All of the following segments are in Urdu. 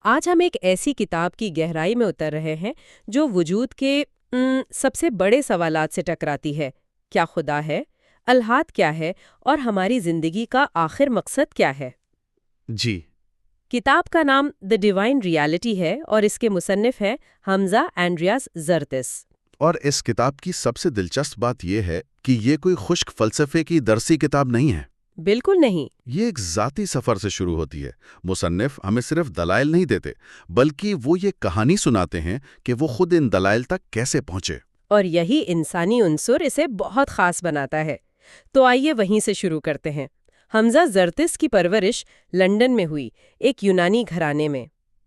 آج ہم ایک ایسی کتاب کی گہرائی میں اتر رہے ہیں جو وجود کے سب سے بڑے سوالات سے ٹکراتی ہے۔ کیا خدا ہے؟ الحاد کیا ہے؟ اور ہماری زندگی کا آخر مقصد کیا ہے؟ جی کتاب کا نام دی ڈیوائن ریالٹی ہے اور اس کے مصنف ہیں حمزہ اینڈریاس زرتس۔ اور اس کتاب کی سب سے دلچسپ بات یہ ہے کہ یہ کوئی خشک فلسفے کی درسی کتاب نہیں ہے۔ بالکل نہیں۔ یہ ایک ذاتی سفر سے شروع ہوتی ہے۔ مصنف ہمیں صرف دلائل نہیں دیتے بلکہ وہ یہ کہانی سناتے ہیں کہ وہ خود ان دلائل تک کیسے پہنچے۔ اور یہی انسانی عنصر اسے بہت خاص بناتا ہے۔ تو آئیے وہیں سے شروع کرتے ہیں۔ حمزہ زرتس کی پرورش لندن میں ہوئی، ایک یونانی گھرانے میں۔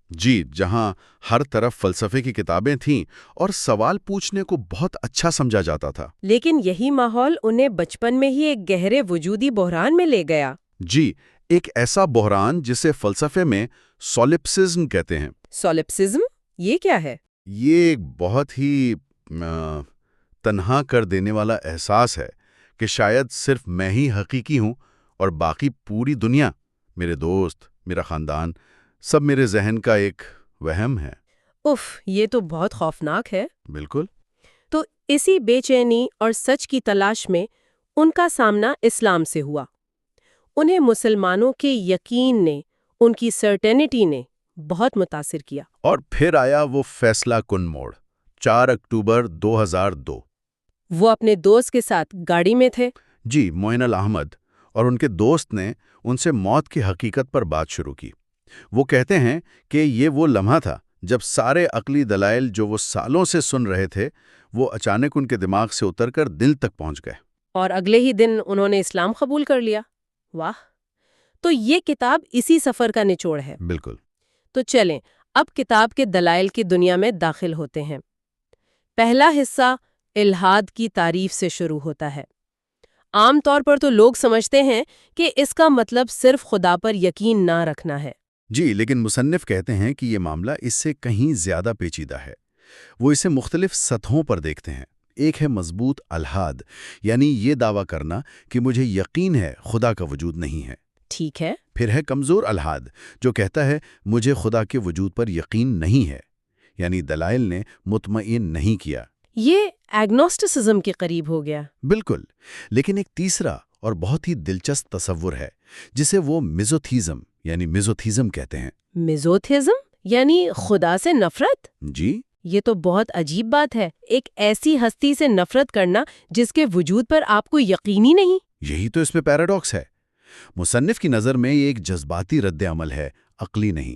جی، جہاں ہر طرف فلسفے کی کتابیں تھیں اور سوال پوچھنے کو بہت اچھا سمجھا جاتا تھا۔ لیکن یہی ماحول انہیں بچپن میں ہی ایک گہرے وجودی بحران میں لے گیا۔ جی، ایک ایسا بحران جسے فلسفے میں سولپسزم کہتے ہیں۔ سولپسزم یہ کیا ہے؟ یہ ایک بہت ہی تنہا کر دینے والا احساس ہے کہ شاید صرف میں ہی حقیقی ہوں اور باقی پوری دنیا، میرے دوست، میرا خاندان، سب میرے ذہن کا ایک وہم ہے۔ اف، یہ تو بہت خوفناک ہے۔ بالکل۔ تو اسی بے چینی اور سچ کی تلاش میں ان کا سامنا اسلام سے ہوا۔ انہیں مسلمانوں کے یقین نے، ان کی سرٹینٹی نے بہت متاثر کیا۔ اور پھر آیا وہ فیصلہ کن موڑ، 4 اکتوبر 2002۔ وہ اپنے دوست کے ساتھ گاڑی میں تھے۔ جی، معین الاحمد اور ان کے دوست نے ان سے موت کی حقیقت پر بات شروع کی۔ وہ کہتے ہیں کہ یہ وہ لمحہ تھا جب سارے عقلی دلائل جو وہ سالوں سے سن رہے تھے وہ اچانک ان کے دماغ سے اتر کر دل تک پہنچ گئے۔ اور اگلے ہی دن انہوں نے اسلام قبول کر لیا۔ واہ! تو یہ کتاب اسی سفر کا نچوڑ ہے۔ بالکل۔ تو چلیں اب کتاب کے دلائل کی دنیا میں داخل ہوتے ہیں۔ پہلا حصہ الحاد کی تعریف سے شروع ہوتا ہے۔ عام طور پر تو لوگ سمجھتے ہیں کہ اس کا مطلب صرف خدا پر یقین نہ رکھنا ہے۔ جی، لیکن مصنف کہتے ہیں کہ یہ معاملہ اس سے کہیں زیادہ پیچیدہ ہے۔ وہ اسے مختلف سطحوں پر دیکھتے ہیں۔ ایک ہے مضبوط الحاد، یعنی یہ دعویٰ کرنا کہ مجھے یقین ہے خدا کا وجود نہیں ہے۔ ٹھیک ہے۔ پھر ہے کمزور الحاد، جو کہتا ہے مجھے خدا کے وجود پر یقین نہیں ہے، یعنی دلائل نے مطمئن نہیں کیا۔ یہ ایگنوسٹسزم کے قریب ہو گیا۔ بالکل، لیکن ایک تیسرا اور بہت ہی دلچسپ تصور ہے جسے وہ میزوتھیزم کہتے ہیں۔ میزوتھیزم یعنی خدا سے نفرت؟ جی، یہ تو بہت عجیب بات ہے، ایک ایسی ہستی سے نفرت کرنا جس کے وجود پر آپ کو یقین ہی نہیں۔ یہی تو اس میں پیراڈاکس ہے۔ مصنف کی نظر میں یہ ایک جذباتی رد عمل ہے، عقلی نہیں۔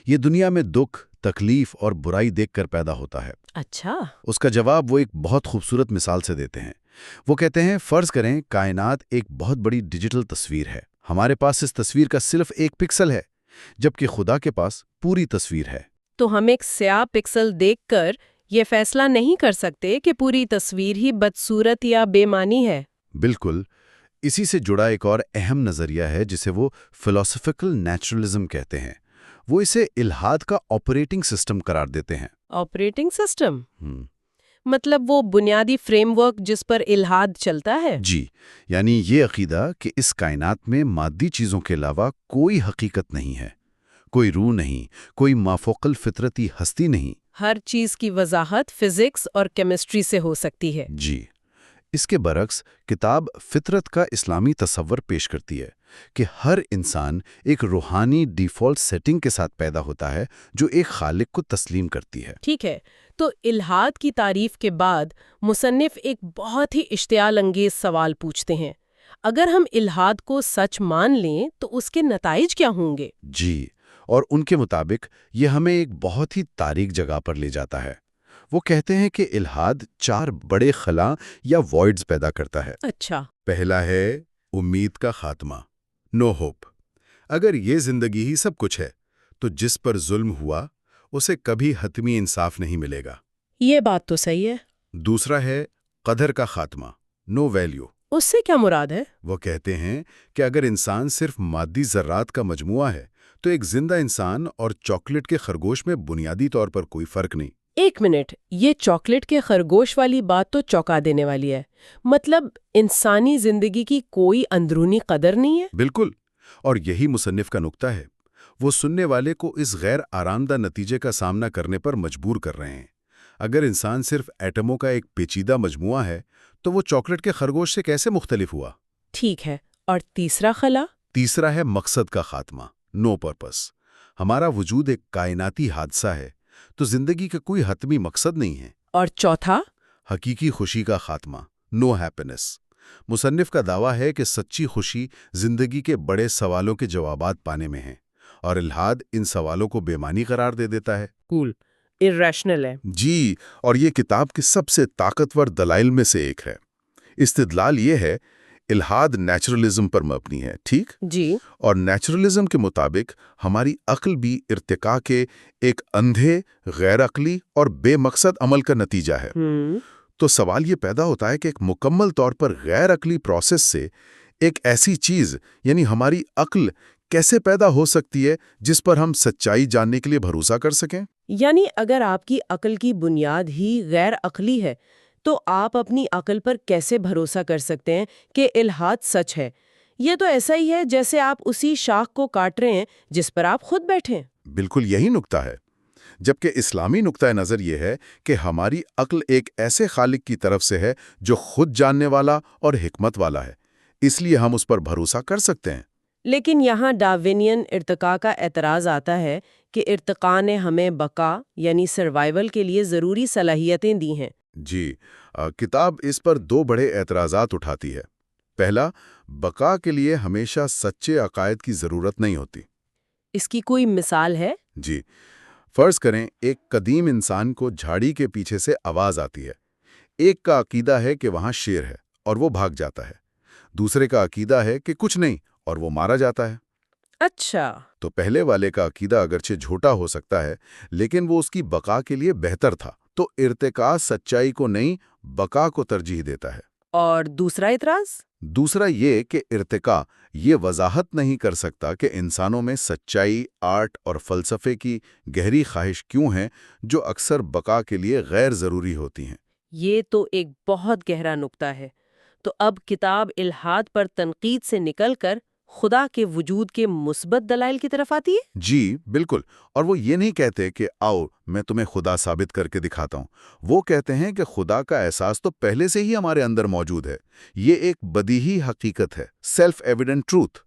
یہ دنیا میں دکھ، تکلیف اور برائی دیکھ کر پیدا ہوتا ہے۔ اچھا۔ اس کا جواب وہ ایک بہت خوبصورت مثال سے دیتے ہیں۔ وہ کہتے ہیں فرض کریں کائنات ایک بہت بڑی ڈیجیٹل تصویر ہے۔ ہمارے پاس اس تصویر کا صرف ایک پکسل ہے، جبکہ خدا کے پاس پوری تصویر ہے۔ تو ہم ایک سیاہ پکسل دیکھ کر یہ فیصلہ نہیں کر سکتے کہ پوری تصویر ہی بدصورت یا بے معنی ہے۔ بالکل۔ اسی سے جڑا ایک اور اہم نظریہ ہے جسے وہ فلسفیکل نیچرلزم کہتے ہیں۔ وہ اسے الحاد کا آپریٹنگ سسٹم قرار دیتے ہیں۔ آپریٹنگ سسٹم مطلب وہ بنیادی فریم ورک جس پر الحاد چلتا ہے؟ جی، یعنی یہ عقیدہ کہ اس کائنات میں مادی چیزوں کے علاوہ کوئی حقیقت نہیں ہے، کوئی روح نہیں، کوئی مافوق الفطرتی ہستی نہیں۔ ہر چیز کی وضاحت فزکس اور کیمسٹری سے ہو سکتی ہے۔ جی، اس کے برعکس کتاب فطرت کا اسلامی تصور پیش کرتی ہے کہ ہر انسان ایک روحانی ڈیفالٹ سیٹنگ کے ساتھ پیدا ہوتا ہے جو ایک خالق کو تسلیم کرتی ہے۔ ٹھیک ہے، تو الحاد کی تعریف کے بعد مصنف ایک بہت ہی اشتعال انگیز سوال پوچھتے ہیں۔ اگر ہم الحاد کو سچ مان لیں تو اس کے نتائج کیا ہوں گے؟ جی، اور ان کے مطابق یہ ہمیں ایک بہت ہی تاریک جگہ پر لے جاتا ہے۔ وہ کہتے ہیں کہ الحاد 4 بڑے خلا یا وائڈز پیدا کرتا ہے۔ اچھا۔ پہلا ہے امید کا خاتمہ، نو ہوپ۔ اگر یہ زندگی ہی سب کچھ ہے تو جس پر ظلم ہوا اسے کبھی حتمی انصاف نہیں ملے گا۔ یہ بات تو صحیح ہے۔ دوسرا ہے قدر کا خاتمہ، نو ویلیو۔ اس سے کیا مراد ہے؟ وہ کہتے ہیں کہ اگر انسان صرف مادی ذرات کا مجموعہ ہے تو ایک زندہ انسان اور چاکلیٹ کے خرگوش میں بنیادی طور پر کوئی فرق نہیں۔ ایک منٹ، یہ چاکلیٹ کے خرگوش والی بات تو چونکا دینے والی ہے۔ مطلب انسانی زندگی کی کوئی اندرونی قدر نہیں ہے؟ بالکل، اور یہی مصنف کا نقطہ ہے۔ وہ سننے والے کو اس غیر آرامدہ نتیجے کا سامنا کرنے پر مجبور کر رہے ہیں۔ اگر انسان صرف ایٹموں کا ایک پیچیدہ مجموعہ ہے تو وہ چاکلیٹ کے خرگوش سے کیسے مختلف ہوا؟ ٹھیک ہے، اور تیسرا خلا؟ تیسرا ہے مقصد کا خاتمہ، نو پرپس۔ ہمارا وجود ایک کائناتی حادثہ ہے تو زندگی کا کوئی حتمی مقصد نہیں ہے۔ اور چوتھا؟ حقیقی خوشی کا خاتمہ، نو ہیپینس۔ مصنف کا دعویٰ ہے کہ سچی خوشی زندگی کے بڑے سوالوں کے جوابات پانے میں ہے، اور الحاد ان سوالوں کو بے معنی قرار دے دیتا ہے۔ کول، irrational ہے۔ جی، اور یہ کتاب کے سب سے طاقتور دلائل میں سے ایک ہے۔ استدلال یہ ہے، الحاد نیچرلزم پر مبنی ہے، ٹھیک؟ جی۔ اور نیچرلزم کے مطابق ہماری عقل بھی ارتقاء کے ایک اندھے، غیر عقلی اور بے مقصد عمل کا نتیجہ ہے۔ تو سوال یہ پیدا ہوتا ہے کہ ایک مکمل طور پر غیر عقلی پروسیس سے ایک ایسی چیز یعنی ہماری عقل کیسے پیدا ہو سکتی ہے جس پر ہم سچائی جاننے کے لیے بھروسہ کر سکیں؟ یعنی اگر آپ کی عقل کی بنیاد ہی غیر عقلی ہے تو آپ اپنی عقل پر کیسے بھروسہ کر سکتے ہیں کہ الحاد سچ ہے؟ یہ تو ایسا ہی ہے جیسے آپ اسی شاخ کو کاٹ رہے ہیں جس پر آپ خود بیٹھے ہیں۔ بالکل یہی نکتہ ہے، جبکہ اسلامی نقطہ نظر یہ ہے کہ ہماری عقل ایک ایسے خالق کی طرف سے ہے جو خود جاننے والا اور حکمت والا ہے، اس لیے ہم اس پر بھروسہ کر سکتے ہیں۔ لیکن یہاں ڈاروینین ارتقاء کا اعتراض آتا ہے کہ ارتقاء نے ہمیں بقا یعنی سروائیول کے لیے ضروری صلاحیتیں دی ہیں۔ جی، کتاب اس پر دو بڑے اعتراضات اٹھاتی ہے۔ پہلا، بقا کے لیے ہمیشہ سچے عقائد کی ضرورت نہیں ہوتی۔ اس کی کوئی مثال ہے؟ جی، فرض کریں ایک قدیم انسان کو جھاڑی کے پیچھے سے آواز آتی ہے۔ ایک کا عقیدہ ہے کہ وہاں شیر ہے اور وہ بھاگ جاتا ہے، دوسرے کا عقیدہ ہے کہ کچھ نہیں اور وہ مارا جاتا ہے۔ اچھا۔ تو پہلے والے کا عقیدہ اگرچہ جھوٹا ہو سکتا ہے لیکن وہ اس کی بقا کے لیے بہتر تھا، تو ارتقاء سچائی کو نہیں بقا کو ترجیح دیتا ہے۔ اور دوسرا اعتراض؟ دوسرا یہ کہ ارتقاء یہ وضاحت نہیں کر سکتا کہ انسانوں میں سچائی، آرٹ اور فلسفے کی گہری خواہش کیوں ہیں جو اکثر بقا کے لیے غیر ضروری ہوتی ہیں۔ یہ تو ایک بہت گہرا نکتہ ہے۔ تو اب کتاب الحاد پر تنقید سے نکل کر خدا کے وجود کے مثبت دلائل کی طرف آتی ہے؟ جی بالکل، اور وہ یہ نہیں کہتے کہ آؤ میں تمہیں خدا ثابت کر کے دکھاتا ہوں۔ وہ کہتے ہیں کہ خدا کا احساس تو پہلے سے ہی ہمارے اندر موجود ہے، یہ ایک بدیہی حقیقت ہے، سیلف ایویڈنٹ ٹروتھ۔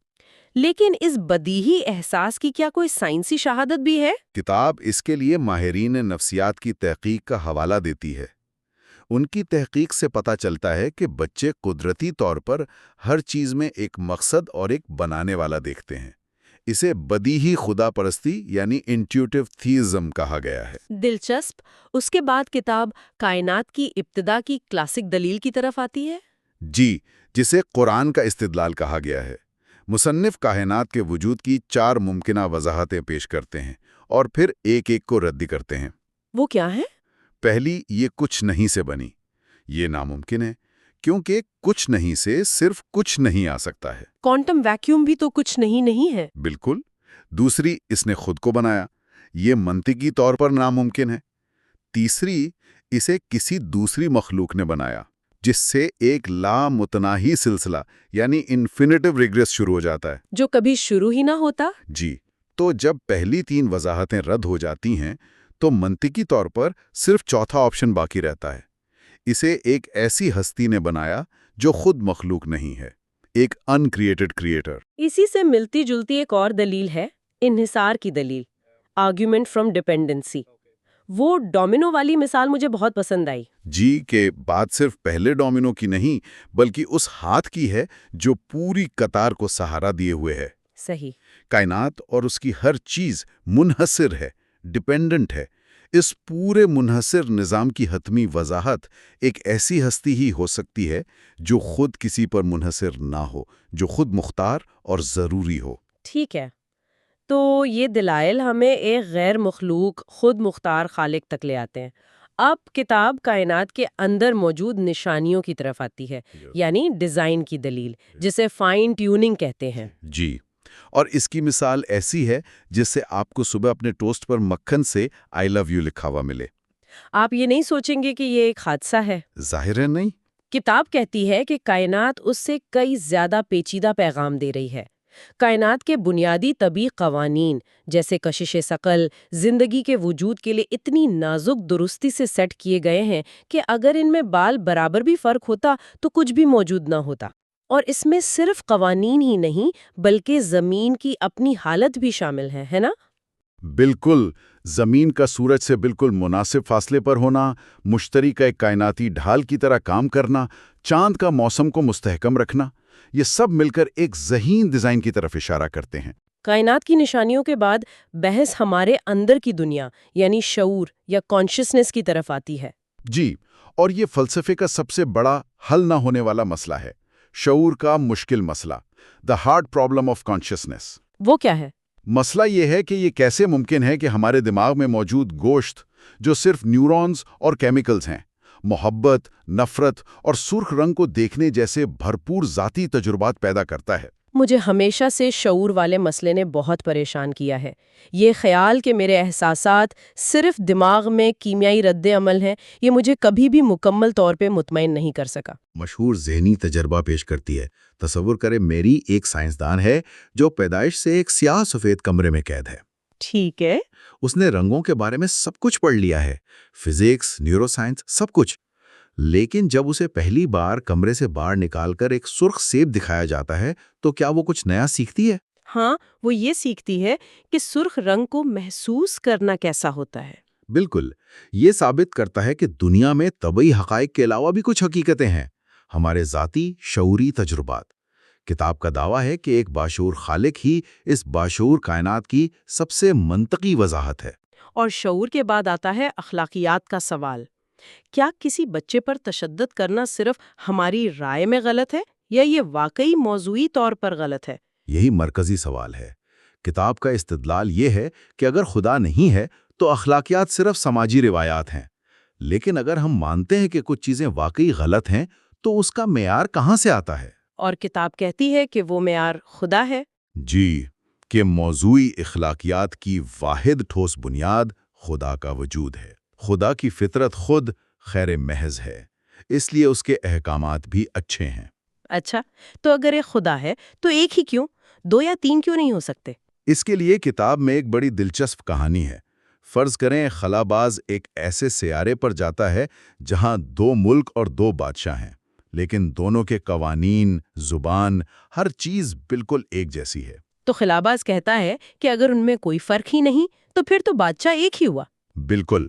لیکن اس بدیہی احساس کی کیا کوئی سائنسی شہادت بھی ہے؟ کتاب اس کے لیے ماہرین نفسیات کی تحقیق کا حوالہ دیتی ہے۔ ان کی تحقیق سے پتہ چلتا ہے کہ بچے قدرتی طور پر ہر چیز میں ایک مقصد اور ایک بنانے والا دیکھتے ہیں۔ اسے بدیہی خدا پرستی یعنی انٹیوٹیو تھیزم کہا گیا ہے۔ دلچسپ۔ اس کے بعد کتاب کائنات کی ابتدا کی کلاسک دلیل کی طرف آتی ہے؟ جی، جسے قرآن کا استدلال کہا گیا ہے۔ مصنف کائنات کے وجود کی 4 ممکنہ وضاحتیں پیش کرتے ہیں اور پھر ایک ایک کو رد کرتے ہیں۔ وہ کیا ہے؟ پہلی، یہ کچھ نہیں سے بنی۔ یہ ناممکن ہے کیونکہ کچھ نہیں سے صرف کچھ نہیں آ سکتا ہے۔ کوانٹم ویکیوم بھی تو کچھ نہیں ہے۔ بالکل۔ دوسری، اس نے خود کو بنایا۔ یہ منطقی طور پر ناممکن ہے۔ تیسری، اسے کسی دوسری مخلوق نے بنایا جس سے ایک لامتناہی سلسلہ یعنی انفینیٹو ریگریس شروع ہو جاتا ہے، جو کبھی شروع ہی نہ ہوتا۔ جی۔ تو جب پہلی 3 وضاحتیں رد ہو جاتی ہیں تو منطقی طور پر صرف چوتھا آپشن باقی رہتا ہے۔ اسے ایک ایسی ہستی نے بنایا جو خود مخلوق نہیں ہے، ایک ان کریٹڈ کریٹر۔ اسی سے ملتی جلتی ایک اور دلیل ہے، انحصار کی دلیل، آرگیومنٹ فرام ڈیپینڈنسی۔ وہ ڈومینو والی مثال مجھے بہت پسند آئی۔ جی، کہ بات صرف پہلے ڈومینو کی نہیں بلکہ اس ہاتھ کی ہے جو پوری قطار کو سہارا دیے ہوئے ہے۔ صحیح۔ کائنات اور اس کی ہر چیز منحصر ہے، ڈیپینڈنٹ ہے۔ اس پورے منحصر نظام کی حتمی وضاحت ایک ایسی ہستی ہی ہو سکتی ہے جو خود کسی پر منحصر نہ ہو، جو خود مختار اور ضروری ہو۔ ٹھیک ہے، تو یہ دلائل ہمیں ایک غیر مخلوق خود مختار خالق تک لے آتے ہیں۔ اب کتاب کائنات کے اندر موجود نشانیوں کی طرف آتی ہے، یعنی ڈیزائن کی دلیل، جسے فائن ٹیوننگ کہتے ہیں۔ جی، اور اس کی مثال ایسی ہے جس سے آپ کو صبح اپنے ٹوسٹ پر مکھن سے آئی لو یو لکھا ہوا ملے۔ آپ یہ نہیں سوچیں گے کہ یہ ایک حادثہ ہے۔ ظاہر ہے نہیں۔ کتاب کہتی ہے کہ کائنات اس سے کئی زیادہ پیچیدہ پیغام دے رہی ہے۔ کائنات کے بنیادی طبی قوانین جیسے کشش ثقل زندگی کے وجود کے لیے اتنی نازک درستی سے سیٹ کیے گئے ہیں کہ اگر ان میں بال برابر بھی فرق ہوتا تو کچھ بھی موجود نہ ہوتا۔ اور اس میں صرف قوانین ہی نہیں بلکہ زمین کی اپنی حالت بھی شامل ہے نا؟ بالکل، زمین کا سورج سے بالکل مناسب فاصلے پر ہونا، مشتری کا ایک کائناتی ڈھال کی طرح کام کرنا، چاند کا موسم کو مستحکم رکھنا، یہ سب مل کر ایک ذہین ڈیزائن کی طرف اشارہ کرتے ہیں۔ کائنات کی نشانیوں کے بعد بحث ہمارے اندر کی دنیا یعنی شعور یا کانشسنس کی طرف آتی ہے۔ جی، اور یہ فلسفے کا سب سے بڑا حل نہ ہونے والا مسئلہ ہے، شعور کا مشکل مسئلہ، the hard problem of consciousness۔ وہ کیا ہے؟ مسئلہ یہ ہے کہ یہ کیسے ممکن ہے کہ ہمارے دماغ میں موجود گوشت جو صرف نیورونز اور کیمیکلز ہیں، محبت، نفرت اور سرخ رنگ کو دیکھنے جیسے بھرپور ذاتی تجربات پیدا کرتا ہے۔ مجھے ہمیشہ سے شعور والے مسئلے نے بہت پریشان کیا ہے۔ یہ خیال کہ میرے احساسات صرف دماغ میں کیمیائی رد عمل ہیں، یہ مجھے کبھی بھی مکمل طور پہ مطمئن نہیں کر سکا۔ مشہور ذہنی تجربہ پیش کرتی ہے۔ تصور کریں میری ایک سائنسدان ہے جو پیدائش سے ایک سیاہ سفید کمرے میں قید ہے۔ ٹھیک ہے۔ اس نے رنگوں کے بارے میں سب کچھ پڑھ لیا ہے، فزکس، نیورو سائنس، سب کچھ۔ لیکن جب اسے پہلی بار کمرے سے باہر نکال کر ایک سرخ سیب دکھایا جاتا ہے تو کیا وہ کچھ نیا سیکھتی ہے؟ ہاں، وہ یہ سیکھتی ہے کہ سرخ رنگ کو محسوس کرنا کیسا ہوتا ہے۔ بالکل، یہ ثابت کرتا ہے کہ دنیا میں طبعی حقائق کے علاوہ بھی کچھ حقیقتیں ہیں، ہمارے ذاتی شعوری تجربات۔ کتاب کا دعویٰ ہے کہ ایک باشعور خالق ہی اس باشعور کائنات کی سب سے منطقی وضاحت ہے۔ اور شعور کے بعد آتا ہے اخلاقیات کا سوال۔ کیا کسی بچے پر تشدد کرنا صرف ہماری رائے میں غلط ہے یا یہ واقعی موضوعی طور پر غلط ہے؟ یہی مرکزی سوال ہے۔ کتاب کا استدلال یہ ہے کہ اگر خدا نہیں ہے تو اخلاقیات صرف سماجی روایات ہیں، لیکن اگر ہم مانتے ہیں کہ کچھ چیزیں واقعی غلط ہیں تو اس کا معیار کہاں سے آتا ہے؟ اور کتاب کہتی ہے کہ وہ معیار خدا ہے۔ جی، کہ موضوعی اخلاقیات کی واحد ٹھوس بنیاد خدا کا وجود ہے۔ خدا کی فطرت خود خیر محض ہے، اس لیے اس کے احکامات بھی اچھے ہیں۔ اچھا، تو اگر ایک خدا ہے تو ایک ہی کیوں؟ 2 یا 3 کیوں نہیں ہو سکتے؟ اس کے لیے کتاب میں ایک بڑی دلچسپ کہانی ہے۔ فرض کریں خلاباز ایک ایسے سیارے پر جاتا ہے جہاں 2 ملک اور 2 بادشاہ ہیں، لیکن دونوں کے قوانین، زبان، ہر چیز بالکل ایک جیسی ہے۔ تو خلاباز کہتا ہے کہ اگر ان میں کوئی فرق ہی نہیں تو پھر تو بادشاہ ایک ہی ہوا۔ بالکل،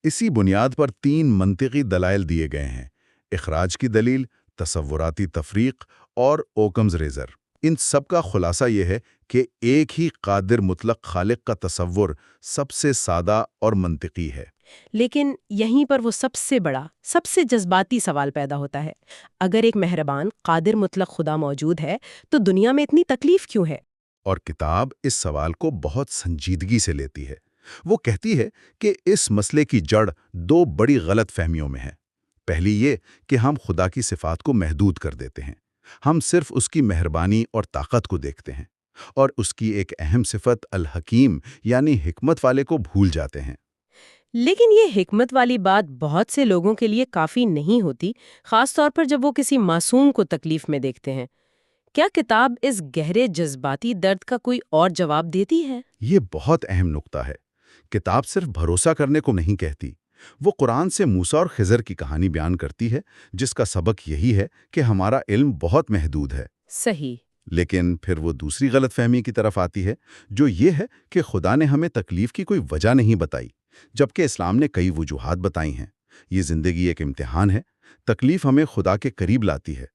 اسی بنیاد پر 3 منطقی دلائل دیے گئے ہیں: اخراج کی دلیل، تصوراتی تفریق اور اوکمز ریزر۔ ان سب کا خلاصہ یہ ہے کہ ایک ہی قادر مطلق خالق کا تصور سب سے سادہ اور منطقی ہے۔ لیکن یہیں پر وہ سب سے بڑا، سب سے جذباتی سوال پیدا ہوتا ہے۔ اگر ایک مہربان، قادر مطلق خدا موجود ہے تو دنیا میں اتنی تکلیف کیوں ہے؟ اور کتاب اس سوال کو بہت سنجیدگی سے لیتی ہے۔ وہ کہتی ہے کہ اس مسئلے کی جڑ 2 بڑی غلط فہمیوں میں ہے۔ پہلی یہ کہ ہم خدا کی صفات کو محدود کر دیتے ہیں، ہم صرف اس کی مہربانی اور طاقت کو دیکھتے ہیں، اور اس کی ایک اہم صفت الحکیم یعنی حکمت والے کو بھول جاتے ہیں۔ لیکن یہ حکمت والی بات بہت سے لوگوں کے لیے کافی نہیں ہوتی، خاص طور پر جب وہ کسی معصوم کو تکلیف میں دیکھتے ہیں۔ کیا کتاب اس گہرے جذباتی درد کا کوئی اور جواب دیتی ہے؟ یہ بہت اہم نقطہ ہے۔ کتاب صرف بھروسہ کرنے کو نہیں کہتی، وہ قرآن سے موسیٰ اور خضر کی کہانی بیان کرتی ہے، جس کا سبق یہی ہے کہ ہمارا علم بہت محدود ہے۔ صحیح۔ لیکن پھر وہ دوسری غلط فہمی کی طرف آتی ہے، جو یہ ہے کہ خدا نے ہمیں تکلیف کی کوئی وجہ نہیں بتائی، جبکہ اسلام نے کئی وجوہات بتائی ہیں۔ یہ زندگی ایک امتحان ہے، تکلیف ہمیں خدا کے قریب لاتی ہے،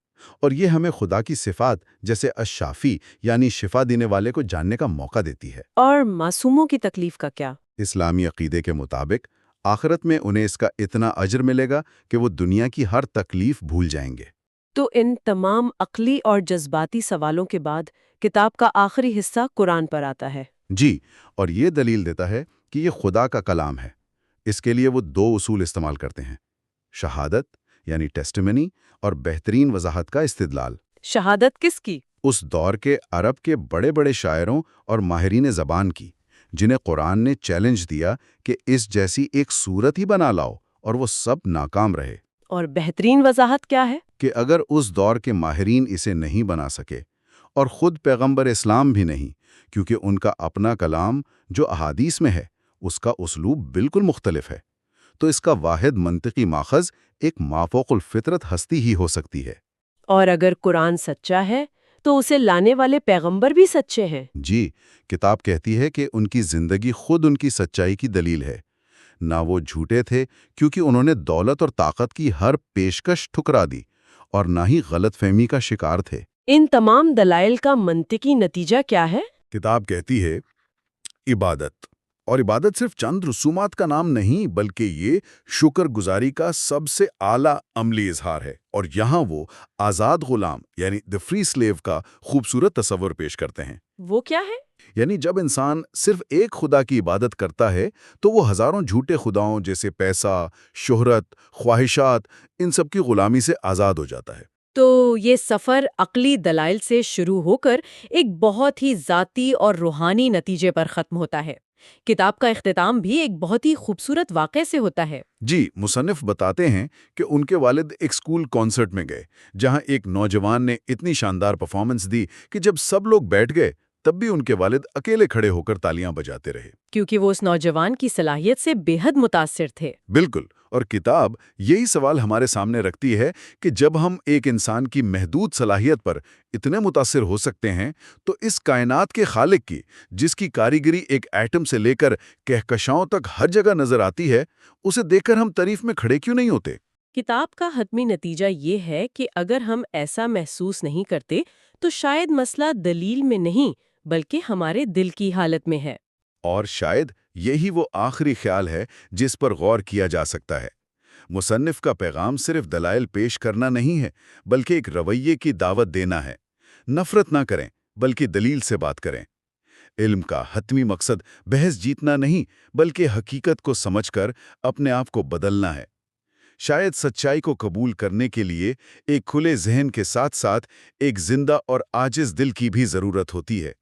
اور یہ ہمیں خدا کی صفات جیسے الشافی یعنی شفا دینے والے کو جاننے کا موقع دیتی ہے۔ اور معصوموں کی تکلیف کا کیا؟ اسلامی عقیدے کے مطابق آخرت میں انہیں اس کا اتنا اجر ملے گا کہ وہ دنیا کی ہر تکلیف بھول جائیں گے۔ تو ان تمام عقلی اور جذباتی سوالوں کے بعد کتاب کا آخری حصہ قرآن پر آتا ہے۔ جی، اور یہ دلیل دیتا ہے کہ یہ خدا کا کلام ہے۔ اس کے لیے وہ 2 اصول استعمال کرتے ہیں: شہادت یعنی ٹیسٹیمنی اور بہترین وضاحت کا استدلال۔ شہادت کس کی؟ اس دور کے عرب کے بڑے بڑے شاعروں اور ماہرین زبان کی، جنہیں قرآن نے چیلنج دیا کہ اس جیسی ایک صورت ہی بنا لاؤ، اور وہ سب ناکام رہے۔ اور بہترین وضاحت کیا ہے؟ کہ اگر اس دور کے ماہرین اسے نہیں بنا سکے اور خود پیغمبر اسلام بھی نہیں، کیونکہ ان کا اپنا کلام جو احادیث میں ہے اس کا اسلوب بالکل مختلف ہے۔ تو اس کا واحد منطقی ماخذ ایک مافوق الفطرت ہستی ہی ہو سکتی ہے۔ اور اگر قرآن سچا ہے تو اسے لانے والے پیغمبر بھی سچے ہیں۔ جی، کتاب کہتی ہے کہ ان کی زندگی خود ان کی سچائی کی دلیل ہے۔ نہ وہ جھوٹے تھے کیونکہ انہوں نے دولت اور طاقت کی ہر پیشکش ٹھکرا دی، اور نہ ہی غلط فہمی کا شکار تھے۔ ان تمام دلائل کا منطقی نتیجہ کیا ہے؟ کتاب کہتی ہے عبادت، اور عبادت صرف چند رسومات کا نام نہیں بلکہ یہ شکر گزاری کا سب سے اعلیٰ عملی اظہار ہے۔ اور یہاں وہ آزاد غلام یعنی دی فری سلیو کا خوبصورت تصور پیش کرتے ہیں۔ وہ کیا ہے؟ یعنی جب انسان صرف ایک خدا کی عبادت کرتا ہے تو وہ ہزاروں جھوٹے خداؤں جیسے پیسہ، شہرت، خواہشات، ان سب کی غلامی سے آزاد ہو جاتا ہے۔ تو یہ سفر عقلی دلائل سے شروع ہو کر ایک بہت ہی ذاتی اور روحانی نتیجے پر ختم ہوتا ہے۔ کتاب کا اختتام بھی ایک بہت ہی خوبصورت واقعے سے ہوتا ہے۔ جی، مصنف بتاتے ہیں کہ ان کے والد ایک اسکول کانسرٹ میں گئے جہاں ایک نوجوان نے اتنی شاندار پرفارمنس دی کہ جب سب لوگ بیٹھ گئے تب بھی ان کے والد اکیلے کھڑے ہو کر تالیاں بجاتے رہے۔ کیونکہ وہ اس نوجوان کی صلاحیت سے بے حد متاثر تھے۔ بالکل، اور کتاب یہی سوال ہمارے سامنے رکھتی ہے کہ جب ہم ایک انسان کی محدود صلاحیت پر اتنے متاثر ہو سکتے ہیں تو اس کائنات کے خالق کی، جس کی کاریگری ایک ایٹم سے لے کر کہکشاؤں تک ہر جگہ نظر آتی ہے، اسے دیکھ کر ہم تعریف میں کھڑے کیوں نہیں ہوتے؟ کتاب کا حتمی نتیجہ یہ ہے کہ اگر ہم ایسا محسوس نہیں کرتے تو شاید مسئلہ دلیل میں نہیں بلکہ ہمارے دل کی حالت میں ہے۔ اور شاید یہی وہ آخری خیال ہے جس پر غور کیا جا سکتا ہے۔ مصنف کا پیغام صرف دلائل پیش کرنا نہیں ہے بلکہ ایک رویے کی دعوت دینا ہے۔ نفرت نہ کریں بلکہ دلیل سے بات کریں۔ علم کا حتمی مقصد بحث جیتنا نہیں بلکہ حقیقت کو سمجھ کر اپنے آپ کو بدلنا ہے۔ شاید سچائی کو قبول کرنے کے لیے ایک کھلے ذہن کے ساتھ ساتھ ایک زندہ اور عاجز دل کی بھی ضرورت ہوتی ہے۔